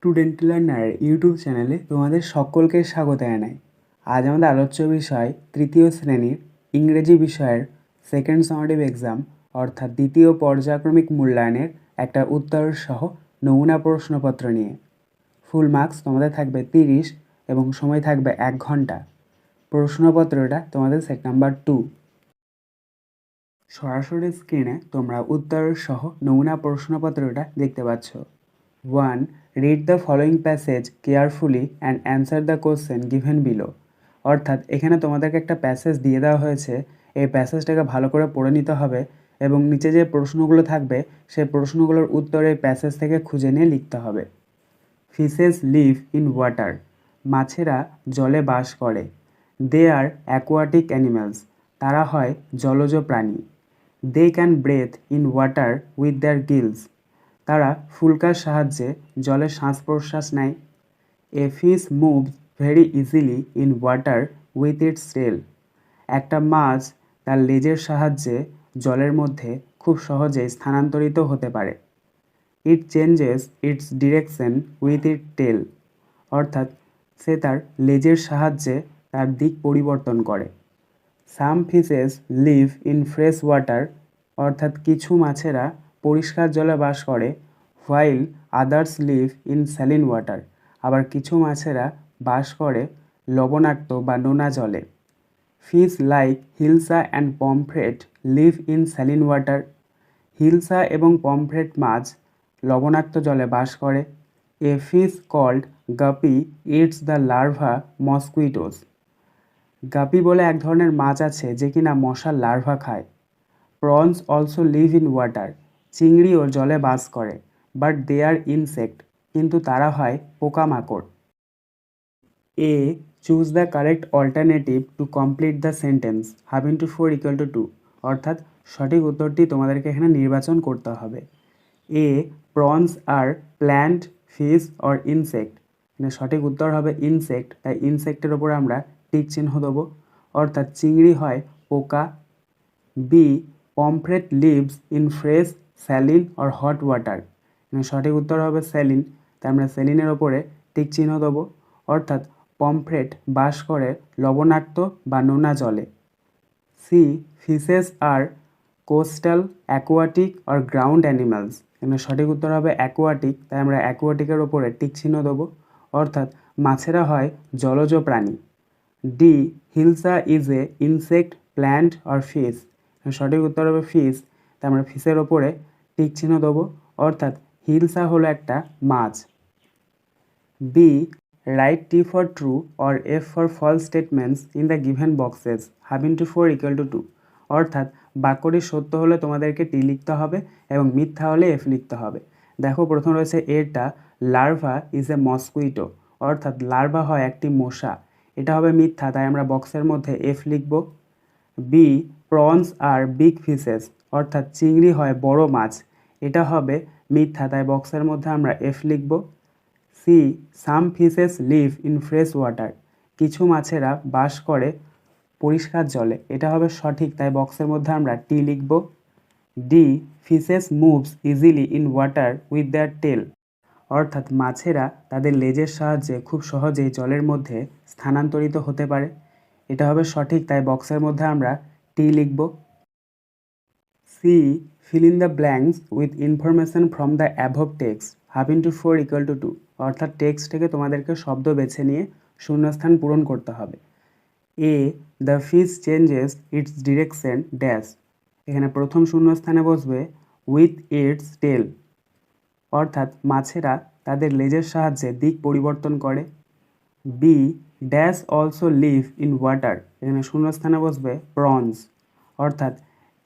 Student learner YouTube চ্যানেলে তোমাদের সকলকে স্বাগত জানাই। আজ আমাদের আলোচ্য বিষয় তৃতীয় শ্রেণীর ইংরেজি বিষয়ের সেকেন্ড সামেটিভ এক্সাম অর্থাৎ দ্বিতীয় পর্যায়ক্রমিক মূল্যায়নের একটা উত্তর সহ নমুনা প্রশ্নপত্র নিয়ে। ফুল মার্কস তোমাদের থাকবে 30 এবং সময় থাকবে 1 ঘন্টা। প্রশ্নপত্রটা তোমাদের সেট নাম্বার 2। সরাসরি স্ক্রিনে তোমরা উত্তর সহ নমুনা প্রশ্নপত্রটা দেখতে পাচ্ছ। 1. Read the following passage carefully and answer the question given below. অর্থাৎ এখানে তোমাদেরকে একটা প্যাসেজ দিয়ে দেওয়া হয়েছে, এই প্যাসেজটাকে ভালো করে পড়ে নিতে হবে এবং নিচে যে প্রশ্নগুলো থাকবে সেই প্রশ্নগুলোর উত্তর এই প্যাসেজ থেকে খুঁজে নিয়ে লিখতে হবে। ফিশেস লিভ ইন ওয়াটার, মাছেরা জলে বাস করে। দে আর অ্যাকোয়াটিক অ্যানিম্যালস, তারা হয় জলজ প্রাণী। They can breathe in water with their gills, তারা ফুলকার সাহায্যে জলে শ্বাস প্রশ্বাস নেয়। A fish moves very easily in water with its tail, একটা মাছ তার লেজের সাহায্যে জলের মধ্যে খুব সহজেই স্থানান্তরিত হতে পারে। It changes its direction with it tail, অর্থাৎ সে তার লেজের সাহায্যে তার দিক পরিবর্তন করে। Some fishes live in fresh water, অর্থাৎ কিছু মাছেরা পরিষ্কার জলে বাস করে। While others live in saline water, আবার কিছু মাছেরা বাস করে লবণাক্ত বা নোনা জলে। Fish like hilsa and pomfret live in saline water, hilsa এবং পমফ্রেট মাছ লবণাক্ত জলে বাস করে। A fish called guppy it's the larva মসকুইটোস, guppy বলে এক ধরনের মাছ আছে যে কিনা মশার লার্ভা খায়। Prawns also live in water, চিংড়িও জলে বাস করে। বাট দে আর ইনসেক্ট, কিন্তু তারা হয় পোকামাকড়। A choose the correct alternative to complete the sentence half into 4 equal to 2, অর্থাৎ সঠিক উত্তরটি তোমাদেরকে এখানে নির্বাচন করতে হবে। A prawns are plant, fish or insect, মানে সঠিক উত্তর হবে ইনসেক্ট, তাই ইনসেক্টের ওপরে আমরা টিক চিহ্ন দেবো, অর্থাৎ চিংড়ি হয় পোকা। B pomfret lives in fresh saline or hot water, সঠিক উত্তর হবে স্যালিন, তাই আমরা স্যালিনের ওপরে টিক চিহ্ন দেবো, অর্থাৎ পমফ্রেট বাস করে লবণাক্ত বা নোনা জলে। Sea fishes are coastal aquatic or ground animals, এখানে সঠিক উত্তর হবে অ্যাকোয়াটিক, তাই আমরা অ্যাকোয়াটিকের ওপরে টিক চিহ্ন দেবো, অর্থাৎ মাছেরা হয় জলজ প্রাণী। D hilsa is a insect plant or fish, সঠিক উত্তর হবে ফিশ, তাই আমরা ফিশের ওপরে টিক চিহ্ন দেবো, অর্থাৎ হিলসা হলো একটা মাছ। B write T for true or F for false statements in the given boxes half into 4 equal to 2, অর্থাৎ বাক্যটি সত্য হলে তোমাদেরকে টি লিখতে হবে এবং মিথ্যা হলে এফ লিখতে হবে। দেখো প্রথম রয়েছে এটা, লার্ভা ইজ এ মসকুইটো, অর্থাৎ লার্ভা হয় একটি মশা, এটা হবে মিথ্যা, তাই আমরা বক্সের মধ্যে এফ লিখব। বি প্রনস আর বিগ ফিশেস, অর্থাৎ চিংড়ি হয় বড় মাছ, এটা হবে মিথ্যা, তাই বক্সের মধ্যে আমরা এফ লিখব। See some fishes live in fresh water, কিছু মাছেরা বাস করে পরিষ্কার জলে, এটা হবে সঠিক, তাই বক্সের মধ্যে আমরা টি লিখব। D fishes moves easily in water with their tail, অর্থাৎ মাছেরা তাদের লেজের সাহায্যে খুব সহজেই জলের মধ্যে স্থানান্তরিত হতে পারে, এটা হবে সঠিক, তাই বক্সের মধ্যে আমরা টি লিখব। C fill in the blanks with information from the above text half into 4 equal to 2, অর্থাৎ টেক্সট থেকে তোমাদেরকে শব্দ বেছে নিয়ে শূন্যস্থান পূরণ করতে হবে। A the fish changes its direction dash, এখানে প্রথম শূন্যস্থানে বসবে উইথ ইটস টেল, অর্থাৎ মাছেরা তাদের লেজের সাহায্যে দিক পরিবর্তন করে। B dash also live in water, এখানে শূন্যস্থানে বসবে প্রনস, অর্থাৎ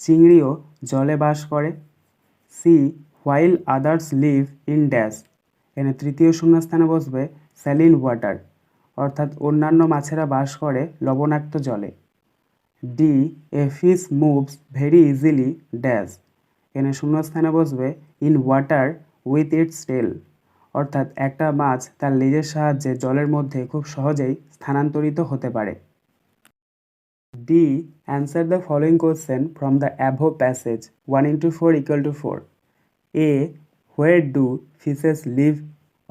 চিংড়িও জলে বাস করে। C while others live in dash, এখানে তৃতীয় শূন্যস্থানে বসবে স্যালিন ওয়াটার, অর্থাৎ অন্যান্য মাছেরা বাস করে লবণাক্ত জলে। D A fish moves very easily dash, এখানে শূন্যস্থানে বসবে ইন ওয়াটার উইথ ইটস টেল, অর্থাৎ একটা মাছ তার লেজের সাহায্যে জলের মধ্যে খুব সহজেই স্থানান্তরিত হতে পারে। D answer the following question from the above passage 1 into 4 equal to 4। A where do fishes live,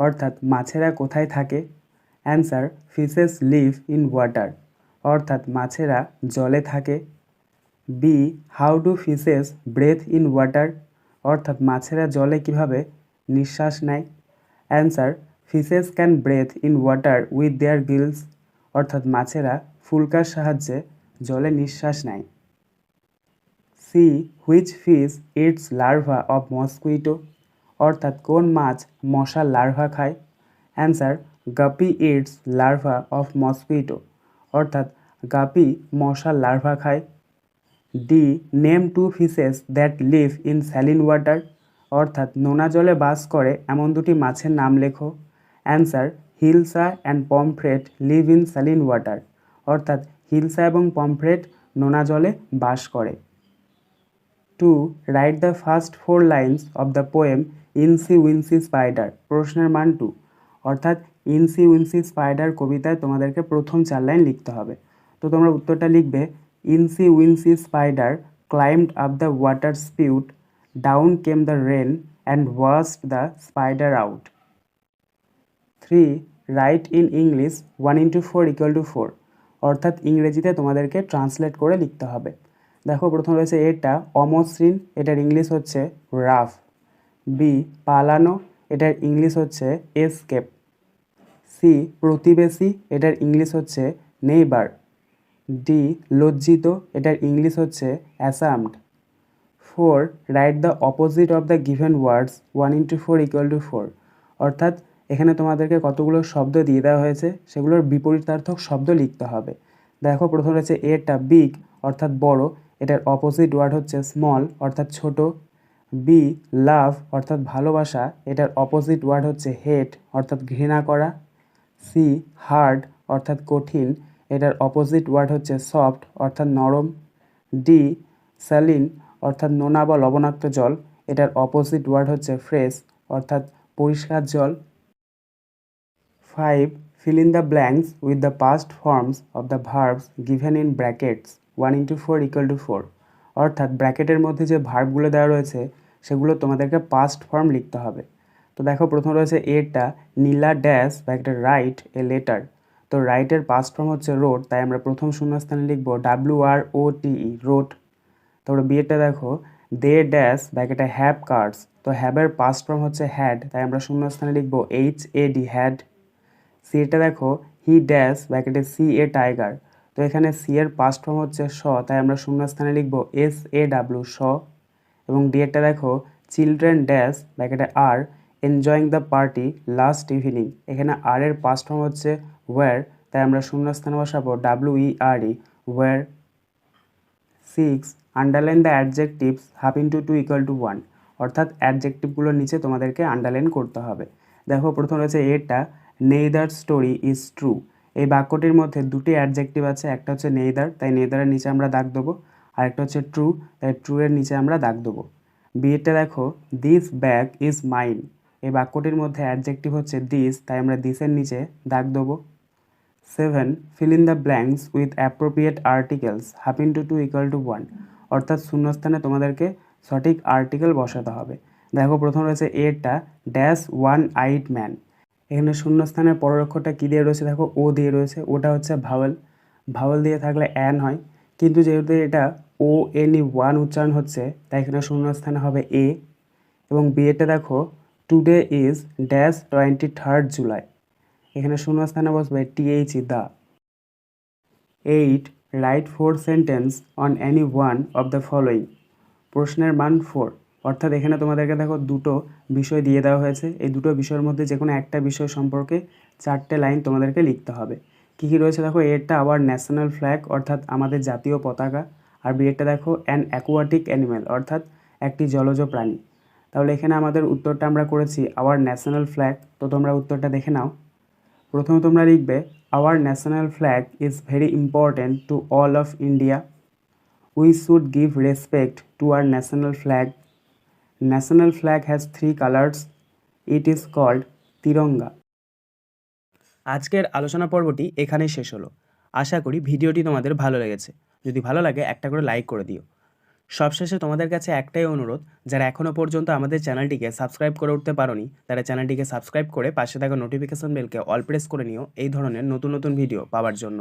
অর্থাৎ মাছেরা কোথায় থাকে? Answer fishes live in water, অর্থাৎ মাছেরা জলে থাকে। B how do fishes breathe in water, অর্থাৎ মাছেরা জলে কিভাবে নিঃশ্বাস নেয়? Answer fishes can breathe in water with their gills, অর্থাৎ মাছেরা ফুলকার সাহায্যে জলে নিঃশ্বাস নেয়। C which fish it's larva of mosquito, অর্থাৎ কোন মাছ মশার লার্ভা খায়? Answer guppy eats larva of mosquito, অর্থাৎ গাপি মশার লার্ভা খায়। D name two fishes that live in saline water, অর্থাৎ নোনা জলে বাস করে এমন দুটি মাছের নাম লেখো। Answer hilsa and pomfret live in saline water, অর্থাৎ হিলসা এবং পমফ্রেট নোনা জলে বাস করে। 2. Write the first 4 lines of the poem incy wincy spider, প্রশ্নের মান 2, অর্থাৎ ইনসি উইনসি স্পাইডার কবিতায় তোমাদেরকে প্রথম 4 লাইন লিখতে হবে। তো তোমরা উত্তরটা লিখবে incy wincy spider climbed up the water spout, down came the rain and washed the spider out. 3. Write in English 1 into 4 = 4, অর্থাৎ ইংরেজিতে তোমাদেরকে ট্রান্সলেট করে লিখতে হবে। দেখো প্রথম রয়েছে এটা অমসৃণ, এটার ইংলিশ হচ্ছে রাফ। বি পালানো, এটার ইংলিশ হচ্ছে এসকেপ। সি প্রতিবেশী, এটার ইংলিশ হচ্ছে নেইবার। ডি লজ্জিত, এটার ইংলিশ হচ্ছে অ্যাসামড। 4. Write the opposite of the given words 1 into 4 = 4, অর্থাৎ এখানে তোমাদেরকে কতগুলো শব্দ দিয়ে দেওয়া হয়েছে সেগুলোর বিপরীতার্থক শব্দ লিখতে হবে। দেখো প্রথম রয়েছে এটা বিগ, অর্থাৎ বড়, এটার অপোজিট ওয়ার্ড হচ্ছে স্মল, অর্থাৎ ছোট। বি লাভ, অর্থাৎ ভালোবাসা, এটার অপোজিট ওয়ার্ড হচ্ছে হেট, অর্থাৎ ঘৃণা করা। সি হার্ড, অর্থাৎ কঠিন, এটার অপোজিট ওয়ার্ড হচ্ছে সফট, অর্থাৎ নরম। ডি স্যালিন, অর্থাৎ নোনা বা লবণাক্ত জল, এটার অপোজিট ওয়ার্ড হচ্ছে ফ্রেশ, অর্থাৎ পরিষ্কার জল। 5. Fill in the blanks with the past forms of the verbs given in brackets 1 into 4 = 4, অর্থাৎ ব্র্যাকেটের মধ্যে যে ভার্বগুলো দেওয়া রয়েছে সেগুলো তোমাদেরকে পাস্ট ফর্ম লিখতে হবে। তো দেখো প্রথম রয়েছে এটা নীলা ড্যাশ ব্র্যাকেটের রাইট এ লেটার, তো রাইটের পাস্ট ফর্ম হচ্ছে রোড, তাই আমরা প্রথম শূন্যস্থানে লিখব WROTE রোড। তারপরে বিয়েটা দেখো দে ড্যাশ ব্র্যাকেটে হ্যাভ কার্ডস, তো হ্যাভের পাস্ট ফর্ম হচ্ছে হ্যাড, তাই আমরা শূন্যস্থানে লিখব HAD হ্যাড। সি এটা দেখো হি ড্যাশ ব্র্যাকেটে সি এ টাইগার, তো এখানে সি এর পাস্ট ফর্ম হচ্ছে শ, তাই আমরা শূন্যস্থানে লিখব SAW শ। এবং ডি এরটা দেখো চিলড্রেন ড্যাশ ব্র্যাকেটে are enjoying the party last evening, এখানে আর এর পাস্ট ফর্ম হচ্ছে ওয়্যার, তাই আমরা শূন্যস্থানে বসাবো WERE were. 6. Underline the adjectives half into 2 = 1, অর্থাৎ অ্যাডজেক্টিভগুলোর নিচে তোমাদেরকে আন্ডারলাইন করতে হবে। দেখো প্রথম রয়েছে এটা নেইদার স্টোরি ইজ ট্রু, এই বাক্যটির মধ্যে দুটি অ্যাডজেক্টিভ আছে, একটা হচ্ছে নেইদার, তাই নেইদারের নিচে আমরা দাগ দেবো, আর একটা হচ্ছে ট্রু, তাই ট্রু এর নিচে আমরা দাগ দেবো। বিয়েটা দেখো দিস ব্যাগ ইজ মাইন, এই বাক্যটির মধ্যে অ্যাডজেক্টিভ হচ্ছে দিস, তাই আমরা দিসের নিচে দাগ দেবো। 7. Fill in the blanks with appropriate articles half into 2 = 1, অর্থাৎ শূন্যস্থানে তোমাদেরকে সঠিক আর্টিকেল বসাতে হবে। দেখো প্রথম রয়েছে এটা ড্যাশ ওয়ান আইড ম্যান, এখানে শূন্যস্থানের পরের অক্ষরটা কী দিয়ে রয়েছে দেখো ও দিয়ে রয়েছে, ওটা হচ্ছে ভাওয়েল, ভাওয়েল দিয়ে থাকলে অ্যান হয়, কিন্তু যেহেতু এটা ONE উচ্চারণ হচ্ছে তাই এখানে শূন্যস্থানে হবে এ। এবং বিয়েটা দেখো today is dash 23rd July, এখানে শূন্যস্থানে বসবে THE the. 8. Write 4 sentence on any one of the following, প্রশ্নের মান 4, অর্থাৎ এখানে তোমাদেরকে দেখো দুটো বিষয় দিয়ে দেওয়া হয়েছে, এই দুটো বিষয়ের মধ্যে যে কোনো একটা বিষয় সম্পর্কে 4টে লাইন তোমাদেরকে লিখতে হবে। কী কী রয়েছে দেখো এরটা আওয়ার ন্যাশনাল ফ্ল্যাগ, অর্থাৎ আমাদের জাতীয় পতাকা, আর বিয়েরটা দেখো অ্যান অ্যাকোয়াটিক অ্যানিম্যাল, অর্থাৎ একটি জলজ প্রাণী। তাহলে এখানে আমাদের উত্তরটা আমরা করেছি আওয়ার ন্যাশনাল ফ্ল্যাগ, তো তোমরা উত্তরটা দেখে নাও। প্রথমে তোমরা লিখবে our national flag is very important to all of India, we should give respect to our national flag, national flag has 3 colours, it is called Tiranga. আজকের আলোচনা পর্বটি এখানেই শেষ হলো। আশা করি ভিডিওটি তোমাদের ভালো লেগেছে, যদি ভালো লাগে একটা করে লাইক করে দিও। সবশেষে তোমাদের কাছে একটাই অনুরোধ, যারা এখনও পর্যন্ত আমাদের চ্যানেলটিকে সাবস্ক্রাইব করে উঠতে পারোনি তারা চ্যানেলটিকে সাবস্ক্রাইব করে পাশে থাকা নোটিফিকেশন বেলকে অল প্রেস করে নিও এই ধরনের নতুন নতুন ভিডিও পাওয়ার জন্য।